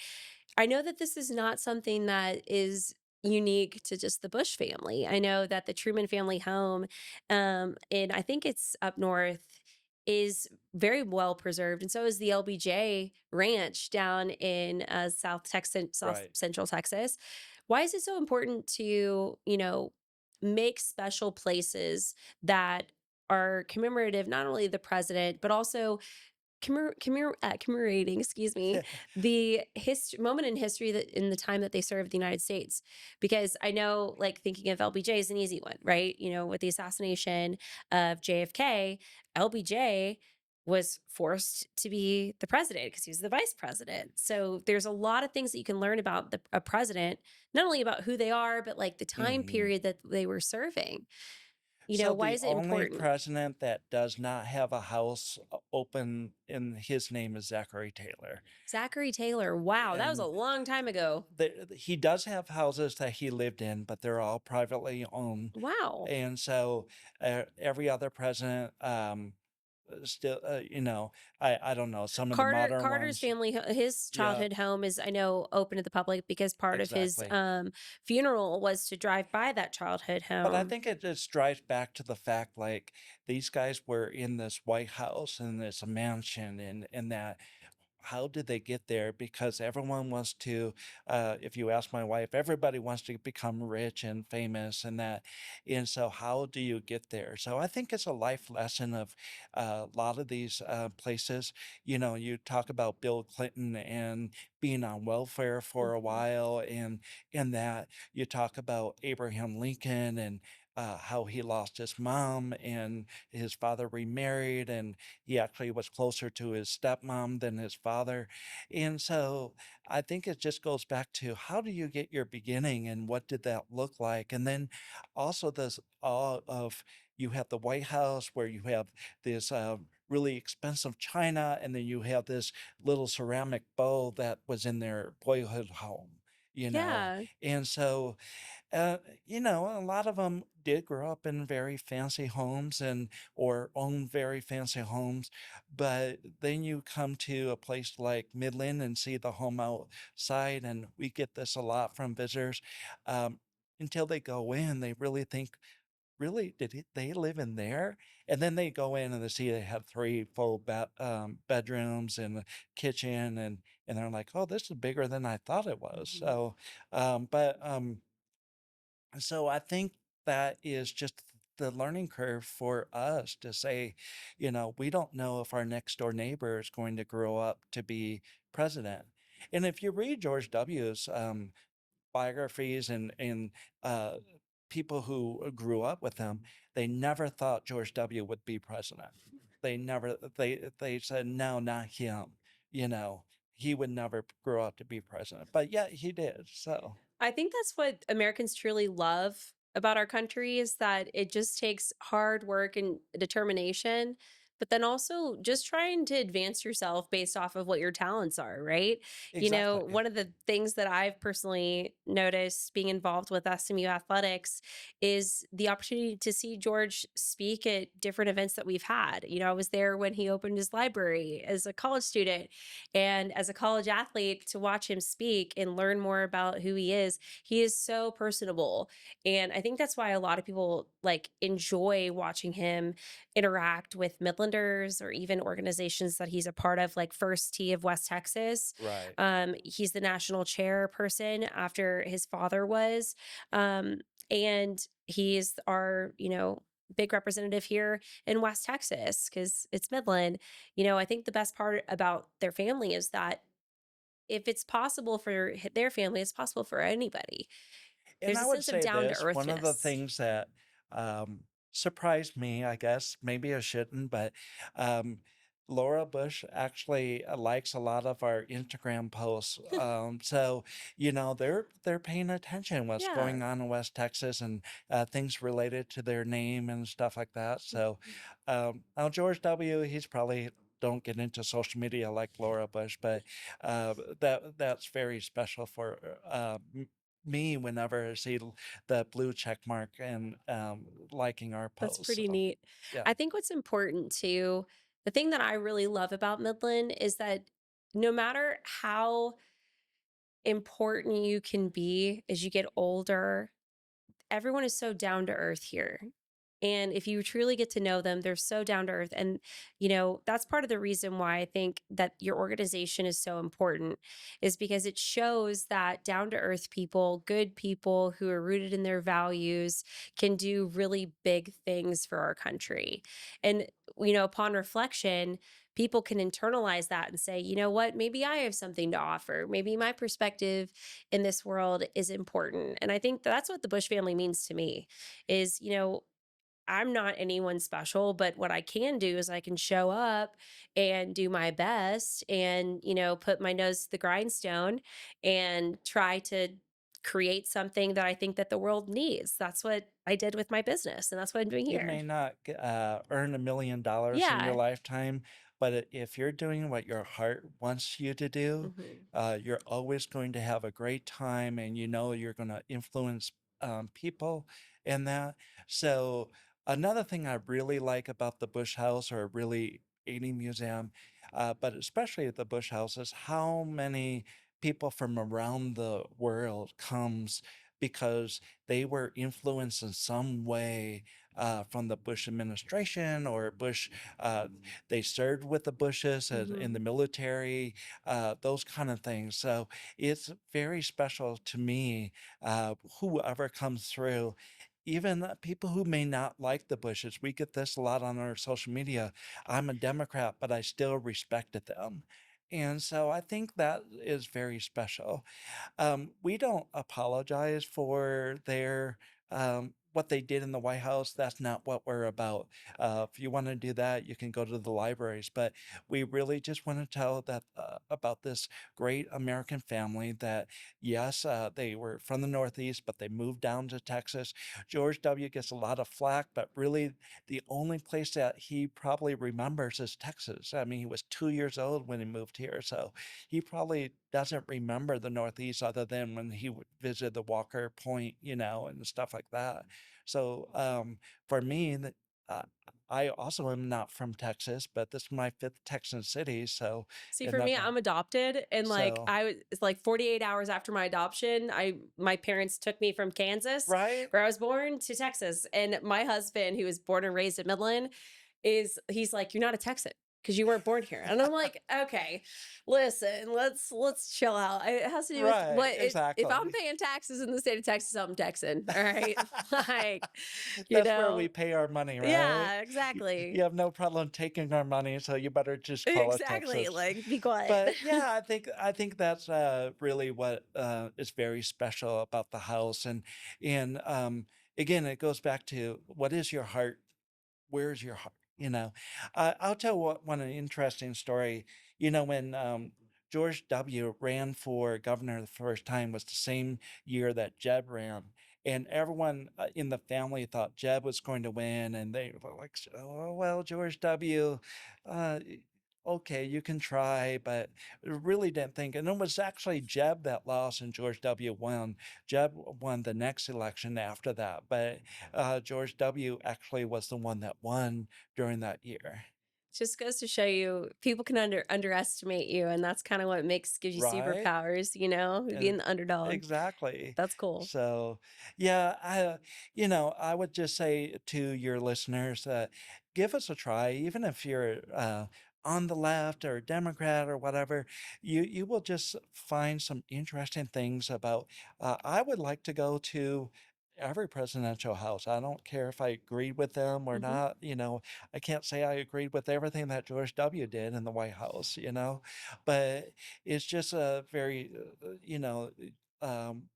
I know that this is not something that is unique to just the Bush family. I know that the Truman family home, and I think it's up north, is very well preserved, and so is the LBJ Ranch down in South right. Central Texas. Why is it so important to make special places that are commemorative not only of the president but also commemorating, excuse me, the moment in history that in the time that they served the United States. Because I know, like, thinking of LBJ is an easy one, right? With the assassination of JFK, LBJ was forced to be the president because he was the vice president. So there's a lot of things that you can learn about a president, not only about who they are, but like the time Mhm. period that they were serving. So Why the is it only important? president that does not have a house open in his name is Zachary Taylor. Zachary Taylor. Wow, that was a And long time ago. he does have houses that he lived in, but they're all privately owned. Wow. And so every other president still, I don't know, some of the modern Carter's ones. family, his Yeah, childhood home is, I know, open to the public because part of his exactly. funeral was to drive by that childhood But I home. think it just drives back to the fact, like, these guys were in this White House and this mansion and that how did they get there? Because everyone wants to, if you ask my wife, everybody wants to become rich and famous and that. And so, how do you get there? So, I think it's a life lesson of a lot of these places. You talk about Bill Clinton and being on welfare for a Mhm. while, and in that, you talk about Abraham Lincoln and how he lost his mom and his father remarried, and he actually was closer to his stepmom than his father. And so I think it just goes back to how do you get your beginning and what did that look like? And then also this awe of you have the White House where you have this really expensive china, and then you have this little ceramic bowl that was in their boyhood home, you know. Yeah. And so uh, a lot of them did grow up in very fancy homes and or own very fancy homes, but then you come to a place like Midland and see the home outside, and we get this a lot from visitors. Um, until they go in, they really think, "Really, they live in there?" And then they go in and they see they have 3 full bedrooms and a kitchen, and they're like, "Oh, this is bigger than I thought it was." Mhm. So I think that is just the learning curve for us to say, we don't know if our next door neighbor is going to grow up to be president. And if you read George W.'s biographies and uh, people who grew up with him, they never thought George W. would be president. They never they said no, not him. You know, he would never grow up to be president, but yet he did. So I think that's what Americans truly love about our country is that it just takes hard work and determination, but then also just trying to advance yourself based off of what your talents are, right? exactly. One of the things that I've personally noticed being involved with SMU athletics is the opportunity to see George speak at different events that we've had. I was there when he opened his library as a college student and as a college athlete to watch him speak and learn more about who he is so personable. And I think that's why a lot of people like enjoy watching him interact with Midlanders or even organizations that he's a part of, like First Tee of West Texas. Right. He's the national chairperson after his father was. Um, and he's our, big representative here in West Texas because it's Midland. I think the best part about their family is that if it's possible for their family, it's possible for anybody. And There's I a would sense of say down to this, one of the earthness. things that surprised me, I guess, maybe I shouldn't, but um, Laura Bush actually likes a lot of our Instagram posts. So they're paying attention what's Yeah. going on in West Texas and things related to their name and stuff like that. So now George W. He's probably don't get into social media like Laura Bush, but that's very special for me whenever I see the blue check mark and liking our That's posts. pretty So neat. yeah, I think what's important too, the thing that I really love about Midland is that no matter how important you can be as you get older, everyone is so down to earth here. And if you truly get to know them, they're so down to earth. And, that's part of the reason why I think that your organization is so important, is because it shows that down to earth people, good people who are rooted in their values, can do really big things for our country. And, upon reflection, people can internalize that and say, you know what, maybe I have something to offer. Maybe my perspective in this world is important. And I think that's what the Bush family means to me is, I'm not anyone special, but what I can do is I can show up and do my best and, put my nose to the grindstone and try to create something that I think that the world needs. That's what I did with my business and that's what I'm doing you here. may not earn $1 million in your Yeah. lifetime, but if you're doing what your heart wants you to do, Mhm. you're always going to have a great time, and you're going to influence people in that. So another thing I really like about the Bush House, or really any museum, but especially at the Bush houses, how many people from around the world comes because they were influenced in some way from the Bush administration or Bush. They served with the Bushes in the Mhm. military, those kind of things. So it's very special to me, whoever comes through. Even people who may not like the Bushes, we get this a lot on our social media. I'm a Democrat, but I still respected them. And so I think that is very special. We don't apologize for their what they did in the White House. That's not what we're about. If you want to do that, you can go to the libraries. But we really just want to tell that about this great American family. That yes, they were from the Northeast, but they moved down to Texas. George W. gets a lot of flack, but really the only place that he probably remembers is Texas. I mean, he was 2 years old when he moved here, so he probably doesn't remember the Northeast other than when he would visit the Walker Point, and stuff like that. So for me, uh, I also am not from Texas, but this is my fifth Texan city. So, See, and for me, that's I'm adopted, and like so it's like 48 hours after my adoption, my parents took me from Kansas, right, where I was born, to Texas. And my husband, who was born and raised in Midland, he's like, "You're not a Texan because you weren't born here." And I'm like, "Okay, listen, let's chill out. It has to do with right, what it if I'm exactly. paying taxes in the state of Texas, I'm Texan. All right." Like, you That's where we know, pay our money, right? yeah, You exactly. have no problem taking our money, so you better just call it Exactly. Texas. Like, be quiet. But yeah, I think that's really what is very special about the house, and again, it goes back to what is your heart, where's your heart? I'll tell one interesting story. When George W. ran for governor the first time was the same year that Jeb ran. And everyone in the family thought Jeb was going to win. And they were like, oh, well, George W., uh, okay, you can try, but really didn't think. And it was actually Jeb that lost and George W. won. Jeb won the next election after that. But George W. actually was the one that won during that year. Just goes to show you people can underestimate you, and that's kind of what gives you Right? superpowers, And being the underdog. exactly. That's cool. So, yeah, I would just say to your listeners that give us a try, even if you're on the left or Democrat or whatever, you will just find some interesting things about. I would like to go to every presidential house. I don't care if I agreed with them or Hmm. not. I can't say I agreed with everything that George W. did in the White House. But it's just a very,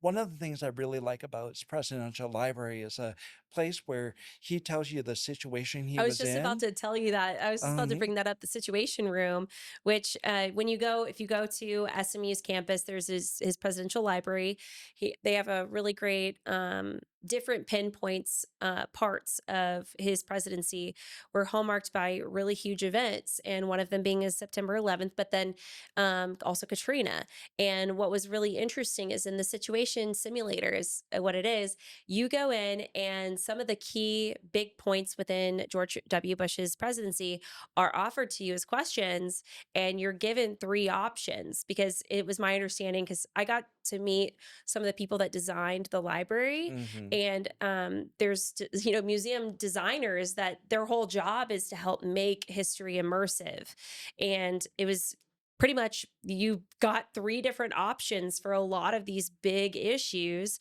one of the things I really like about his presidential library is a place where he tells you the situation he I was was just about in. to tell you that. I was just about to Um, bring that up, the Situation Room, which if you go to SMU's campus, there's his presidential library. They have a really great different pinpoints parts of his presidency were hallmarked by really huge events, and one of them being is September 11th, but then also Katrina. And what was really interesting is in the situation simulator is what it is. You go in, and some of the key big points within George W. Bush's presidency are offered to you as questions, and you're given three options because it was my understanding, because I got to meet some of the people that designed the library, mhm, and there's museum designers that their whole job is to help make history immersive, and it was pretty much you got three different options for a lot of these big issues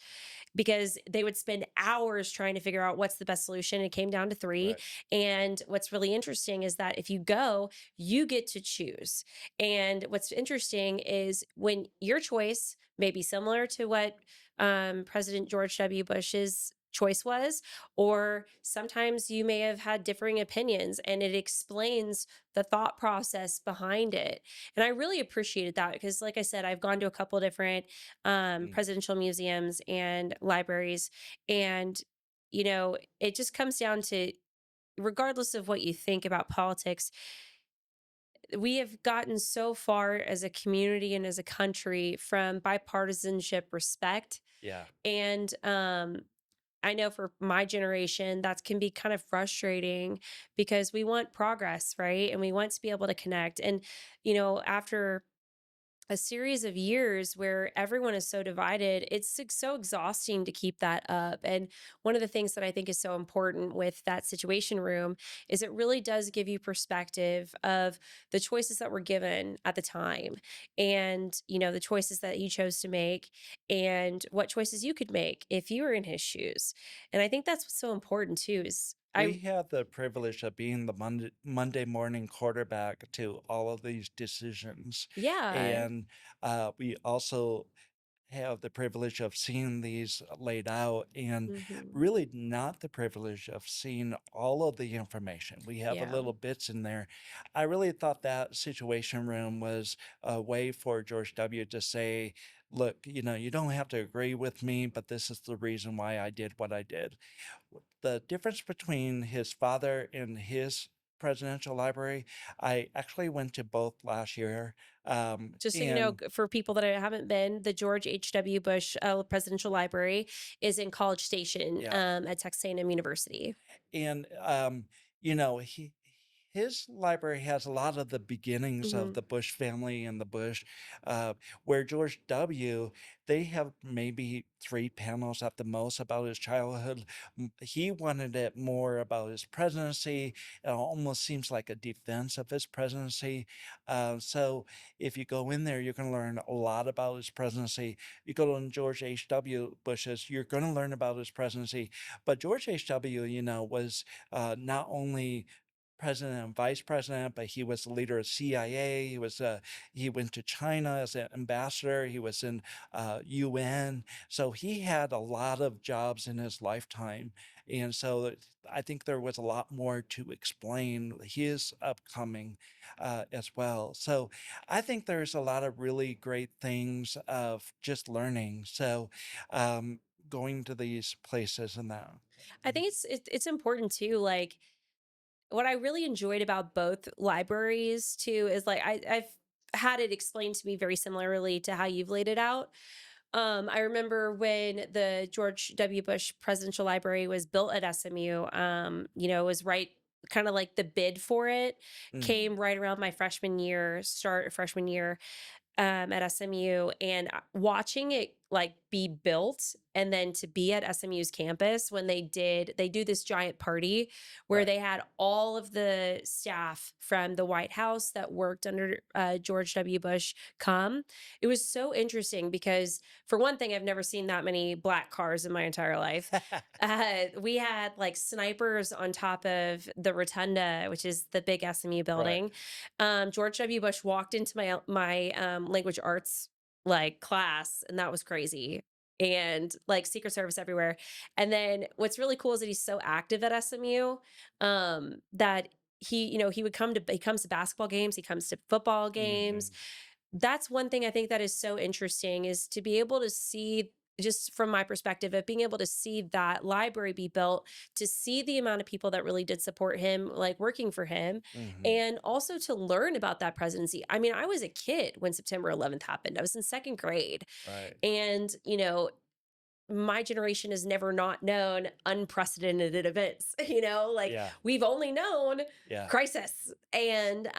because they would spend hours trying to figure out what's the best solution. It came down to three. right. And what's really interesting is that if you go, you get to choose. And what's interesting is when your choice may be similar to what President George W. Bush's choice was, or sometimes you may have had differing opinions, and it explains the thought process behind it. And I really appreciated that because, like I said, I've gone to a couple different Mm, presidential museums and libraries. And, it just comes down to, regardless of what you think about politics, we have gotten so far as a community and as a country from bipartisanship respect yeah. and I know for my generation, that can be kind of frustrating because we want progress, right? And we want to be able to connect. And, after a series of years where everyone is so divided, it's so exhausting to keep that up. And one of the things that I think is so important with that situation room is it really does give you perspective of the choices that were given at the time and, the choices that he chose to make and what choices you could make if you were in his shoes. And I think that's what's so important too is We have the privilege of being the Monday morning quarterback to all of these decisions, yeah. and, we also have the privilege of seeing these laid out and Mhm. really not the privilege of seeing all of the information. We have a Yeah. little bits in there. I really thought that situation room was a way for George W. to say, look, you don't have to agree with me, but this is the reason why I did what I did. The difference between his father and his presidential library, I actually went to both last year. Just so you know, And for people that haven't been, the George H.W. Bush Presidential Library is in College Station yeah, at Texas A&M University. and his library has a lot of the beginnings of Hmm. the Bush family and the Bush, uh, where George W. They have maybe three panels at the most about his childhood. He wanted it more about his presidency. It almost seems like a defense of his presidency. So if you go in there, you're going to learn a lot about his presidency. You go to George H.W. Bush's, you're going to learn about his presidency. But George H.W., was not only president and vice president, but he was the leader of CIA. He went to China as an ambassador. He was in UN. So he had a lot of jobs in his lifetime, and so I think there was a lot more to explain his upcoming as well. So I think there's a lot of really great things of just learning. So um, going to these places and that. I think it's important too. Like what I really enjoyed about both libraries too is like I've had it explained to me very similarly to how you've laid it out. I remember when the George W. Bush Presidential Library was built at SMU, it was right kind of like the bid for it Mhm. came right around my freshman year, start of freshman year at SMU, and watching it like be built and then to be at SMU's campus when they do this giant party where Right. they had all of the staff from the White House that worked under George W. Bush come. It was so interesting because for one thing, I've never seen that many black cars in my entire life. We had like snipers on top of the rotunda, which is the big SMU Right. building. George W. Bush walked into my language arts like class, and that was crazy. And like Secret Service everywhere. And then what's really cool is that he's so active at SMU that he comes to basketball games, he comes to football games. Mhm. That's one thing I think that is so interesting is to be able to see just from my perspective of being able to see that library be built, to see the amount of people that really did support him, like working for him, Mhm. and also to learn about that presidency. I mean, I was a kid when September 11th happened. I was in second grade. Right. And, my generation has never not known unprecedented events, like Yeah. we've only known Yeah. crisis. And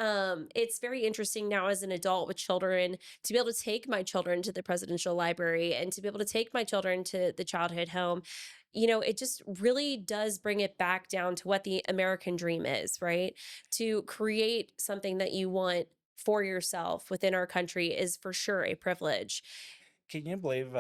it's very interesting now as an adult with children to be able to take my children to the presidential library and to be able to take my children to the childhood home. It just really does bring it back down to what the American dream is, right? To create something that you want for yourself within our country is for sure a privilege. Can you believe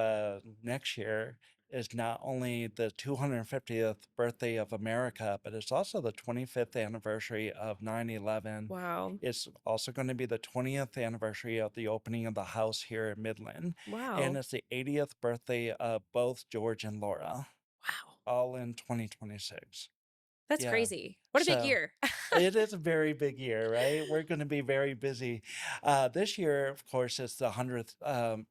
next year is not only the 250th birthday of America, but it's also the 25th anniversary of 9/11. Wow. It's also going to be the 20th anniversary of the opening of the house here in Midland. And Wow. it's the 80th birthday of both George and Laura, Wow. all in 2026. That's Yeah. crazy. What a big So year. it is a very big year, right? We're going to be very busy. This year, of course, it's the 100th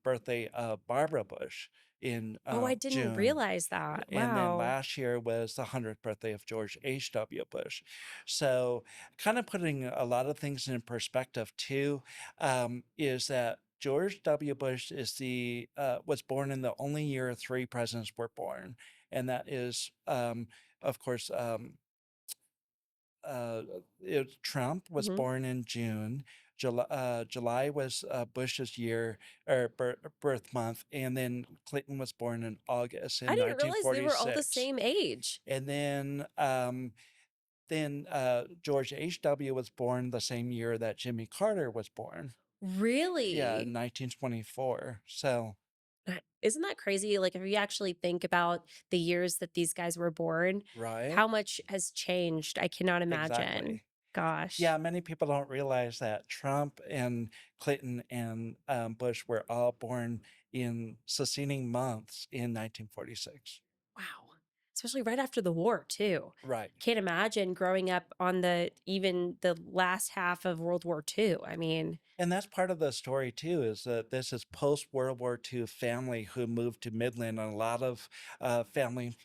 birthday of Barbara Bush in Oh, I didn't June. realize that. And then Wow. last year was the 100th birthday of George H.W. Bush. So, kind of putting a lot of things in perspective, too, is that George W. Bush was born in the only year three presidents were born. and that is, of course, uh, Trump was Mhm. born in June. July was Bush's year or birth month, and then Clinton was born in August I in didn't realize they were all the 1946. same age. And then George H.W. was born the same year that Jimmy Carter was born. Yeah, in Really? 1924. So, Isn't that crazy? Like, if you actually think about the years that these guys were born, right? how much has changed? I cannot imagine. Exactly. Gosh. Yeah, many people don't realize that Trump and Clinton and Bush were all born in succeeding months in 1946. Wow. Especially right after the war, too. Right. Can't imagine growing up on even the last half of World War II. I mean, And that's part of the story too, is that this is post World War II family who moved to Midland, and a lot of family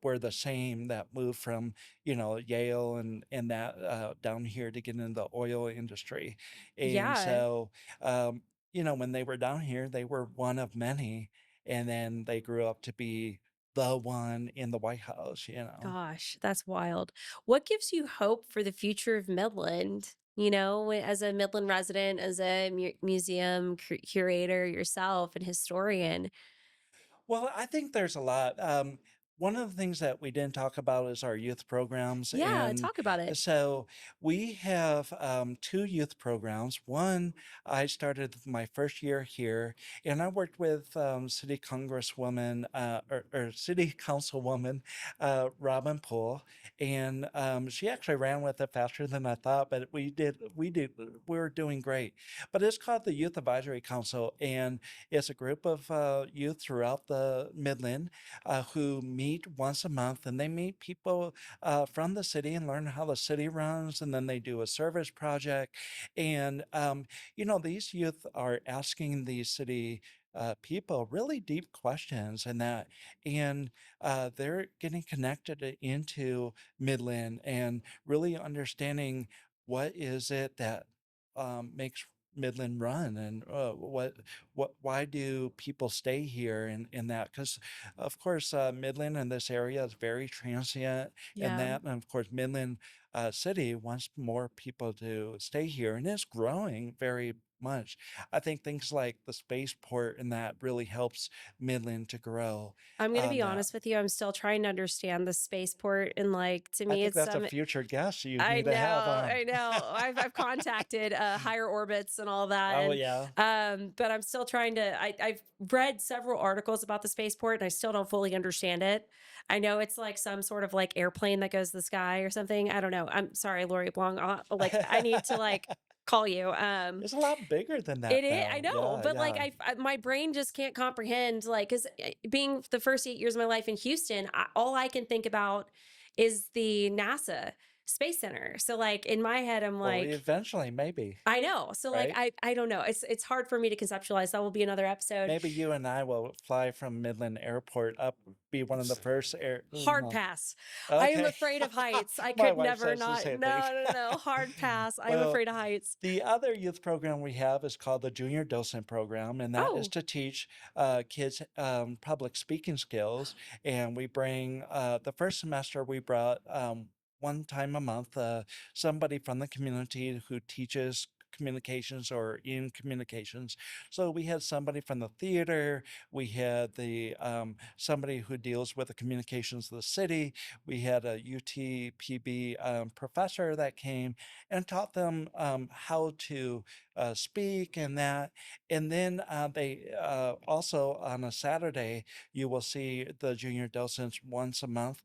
were the same that moved from Yale and that down here to get into the oil industry, and yeah, so when they were down here, they were one of many, and then they grew up to be the one in the White House. gosh, that's wild. What gives you hope for the future of Midland? As a Midland resident, as a museum curator yourself and historian. Well, I think there's a lot. One of the things that we didn't talk about is our youth programs. Yeah, And talk about it. so we have two youth programs. One, I started my first year here, and I worked with City Congresswoman or City Councilwoman Robin Poole. And she actually ran with it faster than I thought, but we were doing great. But it's called the Youth Advisory Council. And it's a group of youth throughout the Midland who meet once a month, and they meet people from the city and learn how the city runs. And then they do a service project. And, these youth are asking the city people really deep questions and they're getting connected into Midland and really understanding what is it that makes Midland run, and why do people stay here in that? Because of course Midland and this area is very transient, and Yeah. that, and of course Midland city wants more people to stay here, and it's growing very much. I think things like the spaceport and that really helps Midland to grow. I'm gonna be That honest with you, I'm still trying to understand the spaceport, and, like, to I me, think it's that's a some future guest you I need to know, have on. I know. I've contacted, higher orbits and all that, Oh and, yeah. but I'm still trying to I've read several articles about the spaceport, and I still don't fully understand it. I know it's like some sort of, like, airplane that goes to the sky or something. I don't know. I'm sorry, Lori Blanc, like, I need to, like, call you. It's a lot bigger than that It is, I though. know, Yeah, but, like, yeah. my brain just can't comprehend, like, 'cause, being the first 8 years of my life in Houston, all I can think about is the NASA Space Center. So, like, in my head, I'm Well, like, eventually, maybe, I know. So, like, right? I don't know. It's hard for me to conceptualize. That will be another episode. Maybe you and I will fly from Midland Airport up, be one of the first air. Hard No. pass. I am Okay. afraid of heights. I My could wife never says the not. same thing. No, no, no. Hard pass. I am Well, afraid of heights. the other youth program we have is called the Junior Docent Program, and that is Oh, to teach kids public speaking skills. And we bring, the first semester, we brought one time a month somebody from the community who teaches communications or in communications. So we had somebody from the theater, we had the somebody who deals with the communications of the city, we had a UTPB professor that came and taught them how to speak and that. And then they also on a Saturday, you will see the junior docents once a month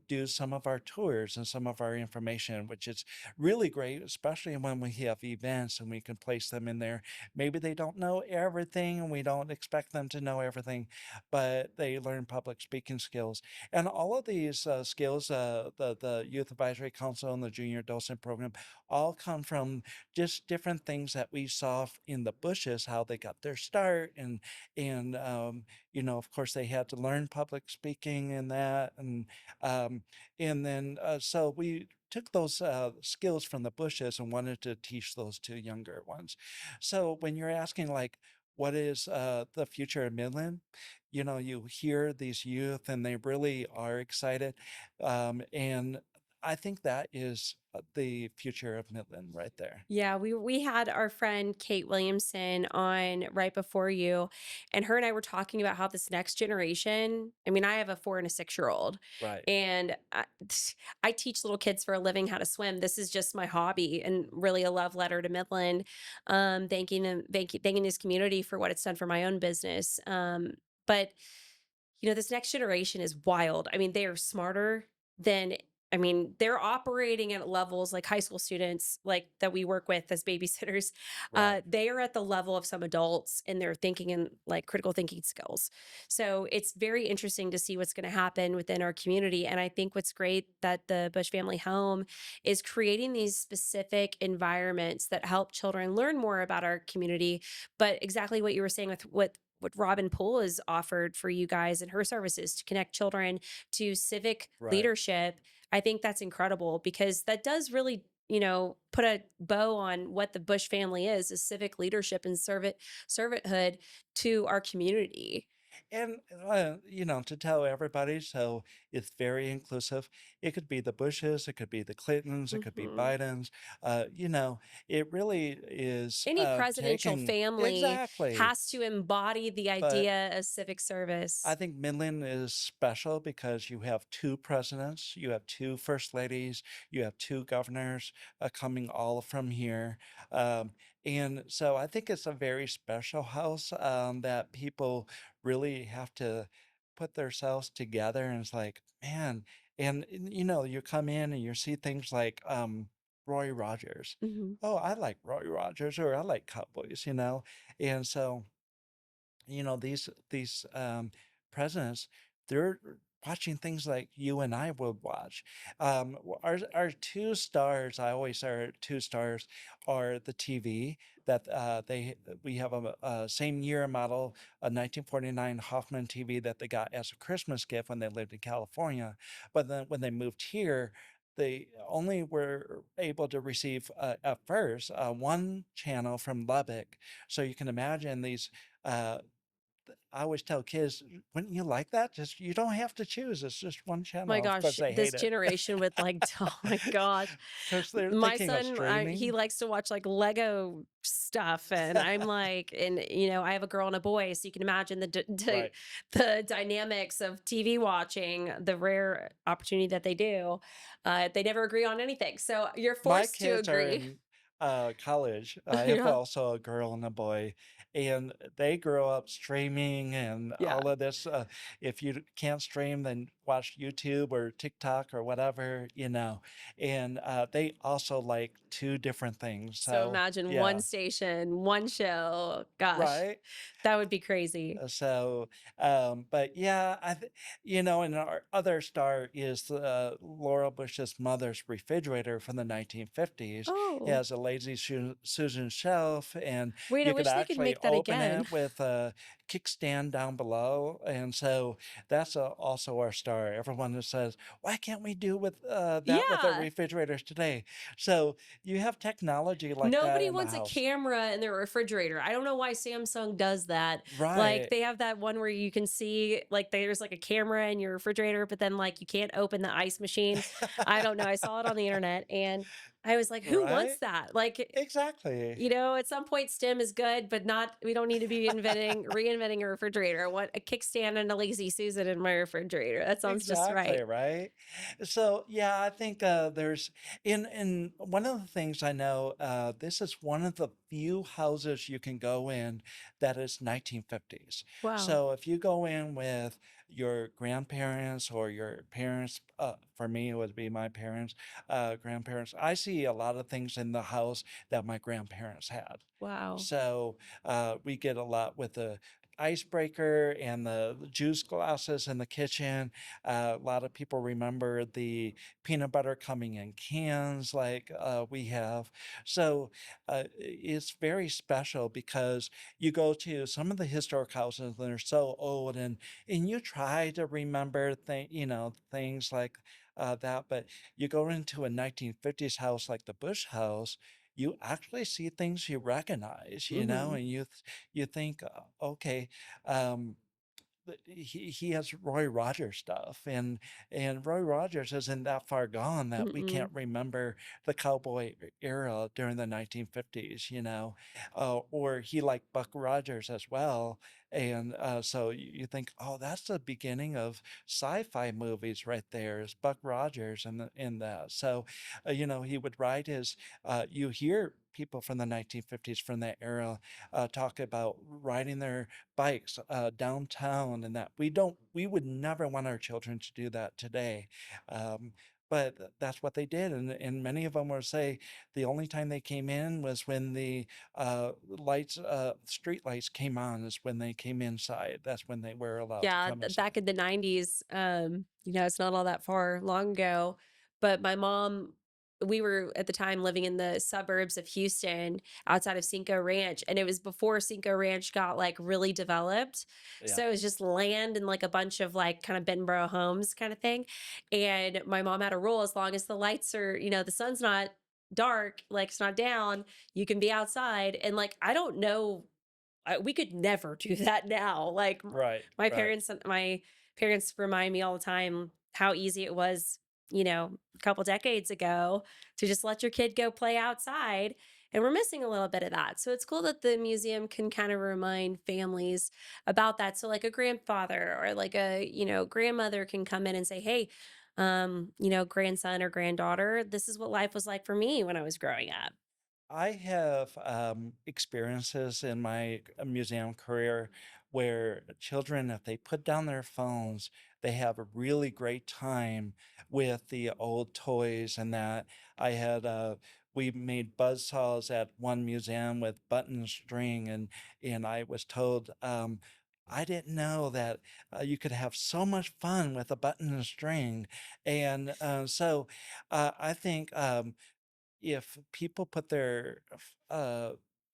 do some of our tours and some of our information, which is really great, especially when we have events and we can place them in there. Maybe they don't know everything and we don't expect them to know everything, but they learn public speaking skills. And all of these skills, the Youth Advisory Council and the Junior Docent Program, all come from just different things that we saw in the bushes, how they got their start, and of course, they had to learn public speaking and that, um, and then so we took those skills from the bushes and wanted to teach those to younger ones. So when you're asking like, what is the future of Midland? you hear these youth and they really are excited. And I think that is the future of Midland right there. Yeah, we had our friend Kate Williamson on right before you, and her and I were talking about how this next generation. I mean, I have a 4 and a 6-year-old, Right. and I teach little kids for a living how to swim. This is just my hobby, and really a love letter to Midland. Thanking them, thanking this community for what it's done for my own business. But this next generation is wild. I mean, they are smarter than they're operating at levels like high school students like that we work with as babysitters. Right. They are at the level of some adults in their thinking and like critical thinking skills. So it's very interesting to see what's going to happen within our community. And I think what's great that the Bush Family Home is creating these specific environments that help children learn more about our community. But exactly what you were saying with what Robin Poole has offered for you guys and her services to connect children to civic Right. leadership. I think that's incredible because that does really, put a bow on what the Bush family is civic leadership and servanthood to our community. And, to tell everybody, so it's very inclusive. It could be the Bushes, it could be the Clintons, it could be Mhm. Bidens. It really is Any presidential taking family exactly. has to embody the But idea of civic I service. think Midland is special because you have two presidents, you have two first ladies, you have two governors coming all from here. Um, and so I think it's a very special house that people really have to put themselves together. And it's like, man, and, you come in and you see things like Roy Rogers. Mhm. Oh, I like Roy Rogers, or I like Cowboys. And so these presidents, they're watching things like you and I would watch. Our two stars, I always say our two stars, are the TV that we have a same year model, a 1949 Hoffman TV that they got as a Christmas gift when they lived in California, but then when they moved here. They only were able to receive at first one channel from Lubbock, so you can imagine these uh, I always tell kids, "Wouldn't you like that? Just you don't have to choose. It's just one My channel." Of course, gosh, they this hate it generation with like, oh my gosh. because they're My thinking of son, he streaming. likes to watch like Lego stuff, and I'm like, and I have a girl and a boy, so you can imagine Right. the dynamics of TV watching, the rare opportunity that they do. They never agree on anything, so you're My forced to kids are agree. in, college. I have Yeah, also a girl and a boy, and they grow up streaming and yeah. all of this. If you can't stream, then watch YouTube or TikTok or whatever. And, they also like 2 different things. So So, imagine one yeah. station, one show. Gosh, Right? that would be crazy. But yeah, and our other star is Laura Bush's mother's refrigerator from the 1950s. It Oh, has a lazy Susan shelf, and wait, I you could wish they could actually make that open again. it with a kickstand down below. And so that's also our star. Everyone that says, why can't we do with that with our Yeah. refrigerators today? So you have technology like that Nobody in the wants a house. camera in their refrigerator. I don't know why Samsung does that. Like Right. they have that one where you can see like there's like a camera in your refrigerator, but then like you can't open the ice machine. I don't know. I saw it on the internet and I was like, who wants Right? that? Like, Exactly. at some point STEM is good, but not we don't need to be reinventing a refrigerator. I want a kickstand and a lazy Susan in my refrigerator. That sounds just Exactly, right. right? So, yeah, I think, there's in one of the things I know, this is one of the few houses you can go in that is 1950s. Wow. So, if you go in with your grandparents or your parents, for me, it would be my parents, grandparents, I see a lot of things in the house that my grandparents had. Wow. So, we get a lot with the icebreaker and the juice glasses in the kitchen. A lot of people remember the peanut butter coming in cans like we have. So it's very special because you go to some of the historic houses and they're so old, and you try to remember things like that, but you go into a 1950s house like the Bush house, you actually see things you recognize, Mhm. and you think, okay, um, he has Roy Rogers stuff, and Roy Rogers isn't that far gone that we Mm-mm. can't remember the cowboy era during the 1950s, you know, or he liked Buck Rogers as well, and so you think, oh, that's the beginning of sci-fi movies right there is Buck Rogers in that. So, you know, he would write his. You hear people from the 1950s from that era talk about riding their bikes downtown and that we would never want our children to do that today. Um, but that's what they did, and many of them will say the only time they came in was when the street lights came on, is when they came inside. That's when they were allowed to Yeah, come inside. back in the 90s, it's not all that far long ago, but my mom we were at the time living in the suburbs of Houston outside of Cinco Ranch, and it was before Cinco Ranch got, like, really developed. Yeah, So it was just land and, like, a bunch of, like, kind of Benboro homes kinda thing, and my mom had a rule as long as the lights are the sun's not dark, like, it's not down, you can be outside, and, like, I don't know we could never do that now. Like right, right. my parents remind me all the time how easy it was, a couple decades ago to just let your kid go play outside. And we're missing a little bit of that. So it's cool that the museum can kind of remind families about that. So like a grandfather or like grandmother can come in and say, "Hey, grandson or granddaughter, this is what life was like for me when I was growing up." I have experiences in my museum career where children, if they put down their phones, they have a really great time with the old toys and that. I had we made buzzsaws at one museum with button string, and I was told I didn't know that you could have so much fun with a button and string, and so I think. If people put their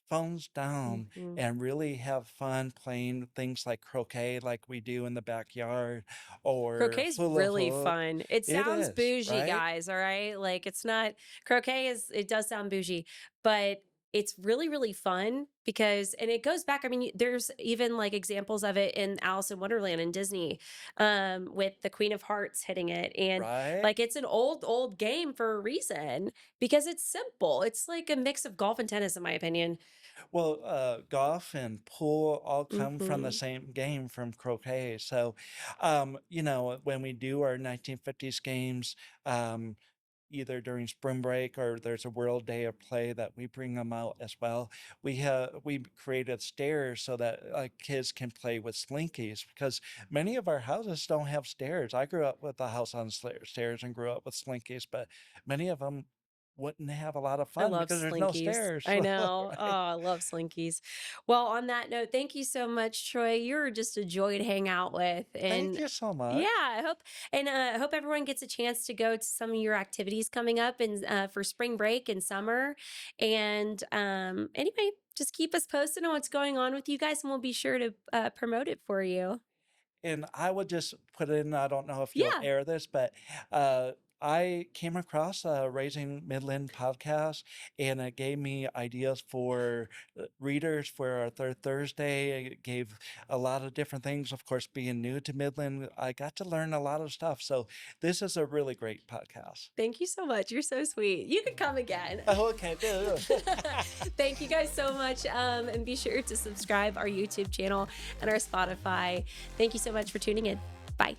phones down Mhm. and really have fun playing things like croquet, like we do in the backyard, or Croquet's hula really hoop, fun. It it sounds is, bougie, right? guys, all right? Like it's not it does sound bougie, but it's really, really fun because and it goes back. I mean, there's even like examples of it in Alice in Wonderland and Disney, with the Queen of Hearts hitting it. And Right? like it's an old, old game for a reason because it's simple. It's like a mix of golf and tennis, in my opinion. Well, golf and pool all come from the Hmm. same game from croquet. So, you know, when we do our 1950s games, um, either during spring break or there's a World Day of Play that we bring them out as well. We created stairs so that kids can play with slinkies because many of our houses don't have stairs. I grew up with a house on stairs and grew up with slinkies, but many of them wouldn't have a lot of I fun love because there's no Slinkies. stairs. I know. Oh, Right? I love Slinkies. Well, on that note, thank you so much, Troy. You're just a joy to hang out with. Thank And you so yeah, much. I hope everyone gets a chance to go to some of your activities coming up and for spring break and summer. And anyway, just keep us posted on what's going on with you guys, and we'll be sure to promote it for you. And I would just put in, I don't know if you'll Yeah. air this, but I came across a Raising Midland podcast, and it gave me ideas for readers for our third Thursday. It gave a lot of different things. Of course, being new to Midland, I got to learn a lot of stuff. So this is a really great podcast. Thank you so much. You're so sweet. You can come again. Oh, okay, Thank you guys so much. And be sure to subscribe our YouTube channel and our Spotify. Thank you so much for tuning in. Bye.